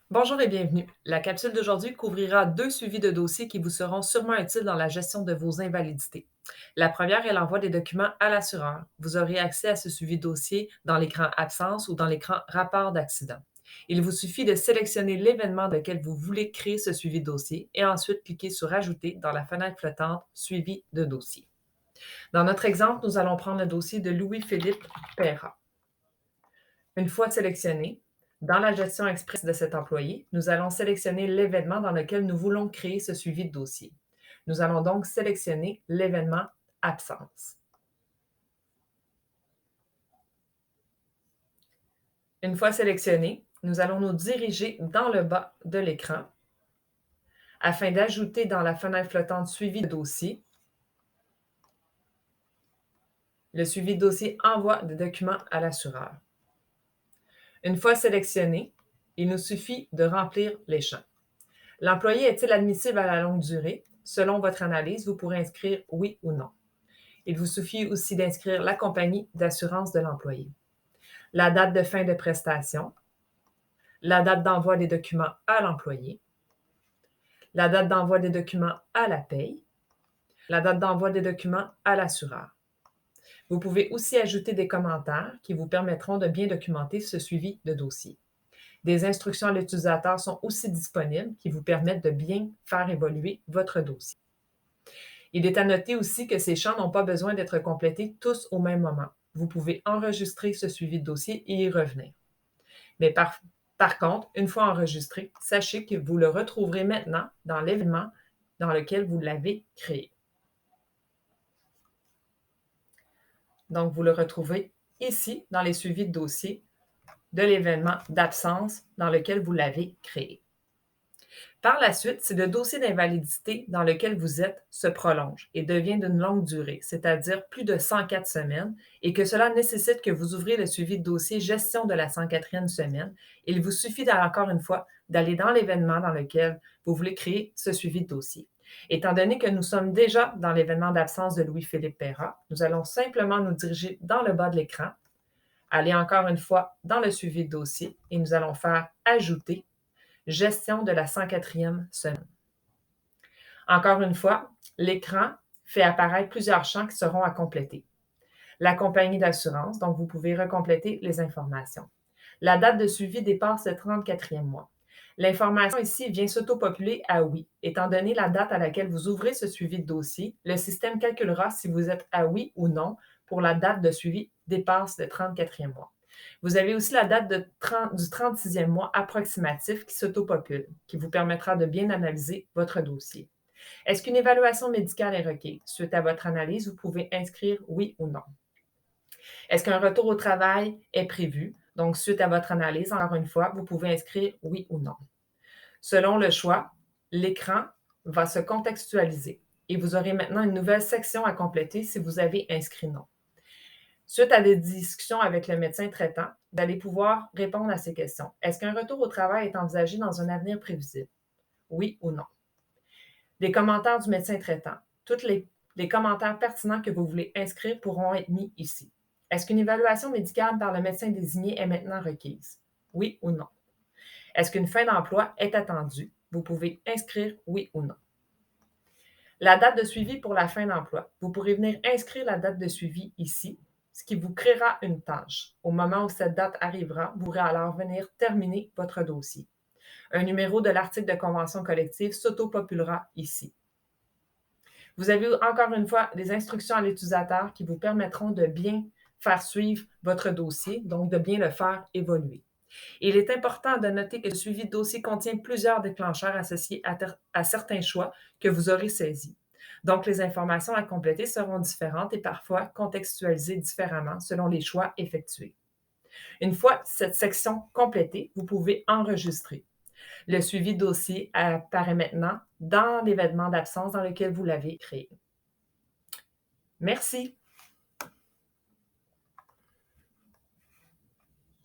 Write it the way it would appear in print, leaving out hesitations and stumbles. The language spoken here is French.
Bonjour et bienvenue. La capsule d'aujourd'hui couvrira deux suivis de dossiers qui vous seront sûrement utiles dans la gestion de vos invalidités. La première est l'envoi des documents à l'assureur. Vous aurez accès à ce suivi de dossier dans l'écran Absence ou dans l'écran Rapport d'accident. Il vous suffit de sélectionner l'événement dans lequel vous voulez créer ce suivi de dossier et ensuite cliquer sur Ajouter dans la fenêtre flottante Suivi de dossier. Dans notre exemple, nous allons prendre le dossier de Louis-Philippe Perra. Une fois sélectionné, dans la gestion express de cet employé, nous allons sélectionner l'événement dans lequel nous voulons créer ce suivi de dossier. Nous allons donc sélectionner l'événement absence. Une fois sélectionné, nous allons nous diriger dans le bas de l'écran afin d'ajouter dans la fenêtre flottante Suivi de dossier le suivi de dossier Envoi des documents à l'assureur. Une fois sélectionné, il nous suffit de remplir les champs. L'employé est-il admissible à la longue durée? Selon votre analyse, vous pourrez inscrire oui ou non. Il vous suffit aussi d'inscrire la compagnie d'assurance de l'employé, la date de fin de prestation, la date d'envoi des documents à l'employé, la date d'envoi des documents à la paye, la date d'envoi des documents à l'assureur. Vous pouvez aussi ajouter des commentaires qui vous permettront de bien documenter ce suivi de dossier. Des instructions à l'utilisateur sont aussi disponibles qui vous permettent de bien faire évoluer votre dossier. Il est à noter aussi que ces champs n'ont pas besoin d'être complétés tous au même moment. Vous pouvez enregistrer ce suivi de dossier et y revenir. Mais par contre, une fois enregistré, sachez que vous le retrouverez maintenant dans l'événement dans lequel vous l'avez créé. Donc, vous le retrouvez ici dans les suivis de dossier de l'événement d'absence dans lequel vous l'avez créé. Par la suite, si le dossier d'invalidité dans lequel vous êtes se prolonge et devient d'une longue durée, c'est-à-dire plus de 104 semaines, et que cela nécessite que vous ouvriez le suivi de dossier gestion de la 104e semaine, il vous suffit encore une fois d'aller dans l'événement dans lequel vous voulez créer ce suivi de dossier. Étant donné que nous sommes déjà dans l'événement d'absence de Louis-Philippe Perra, nous allons simplement nous diriger dans le bas de l'écran, aller encore une fois dans le suivi de dossier et nous allons faire Ajouter gestion de la 104e semaine. Encore une fois, l'écran fait apparaître plusieurs champs qui seront à compléter. La compagnie d'assurance, donc vous pouvez recompléter les informations. La date de suivi dépasse le 34e mois. L'information ici vient s'autopopuler à oui. Étant donné la date à laquelle vous ouvrez ce suivi de dossier, le système calculera si vous êtes à oui ou non pour la date de suivi dépasse le 34e mois. Vous avez aussi la date du 36e mois approximatif qui s'autopopule, qui vous permettra de bien analyser votre dossier. Est-ce qu'une évaluation médicale est requise? Suite à votre analyse, vous pouvez inscrire oui ou non. Est-ce qu'un retour au travail est prévu? Donc, suite à votre analyse, encore une fois, vous pouvez inscrire oui ou non. Selon le choix, l'écran va se contextualiser et vous aurez maintenant une nouvelle section à compléter si vous avez inscrit non. Suite à des discussions avec le médecin traitant, vous allez pouvoir répondre à ces questions. Est-ce qu'un retour au travail est envisagé dans un avenir prévisible? Oui ou non? Les commentaires du médecin traitant. Tous les commentaires pertinents que vous voulez inscrire pourront être mis ici. Est-ce qu'une évaluation médicale par le médecin désigné est maintenant requise? Oui ou non? Est-ce qu'une fin d'emploi est attendue? Vous pouvez inscrire oui ou non. La date de suivi pour la fin d'emploi. Vous pourrez venir inscrire la date de suivi ici, ce qui vous créera une tâche. Au moment où cette date arrivera, vous pourrez alors venir terminer votre dossier. Un numéro de l'article de convention collective s'autopopulera ici. Vous avez encore une fois des instructions à l'utilisateur qui vous permettront de bien faire suivre votre dossier, donc de bien le faire évoluer. Il est important de noter que le suivi de dossier contient plusieurs déclencheurs associés à certains choix que vous aurez saisis. Donc, les informations à compléter seront différentes et parfois contextualisées différemment selon les choix effectués. Une fois cette section complétée, vous pouvez enregistrer. Le suivi de dossier apparaît maintenant dans l'événement d'absence dans lequel vous l'avez créé. Merci.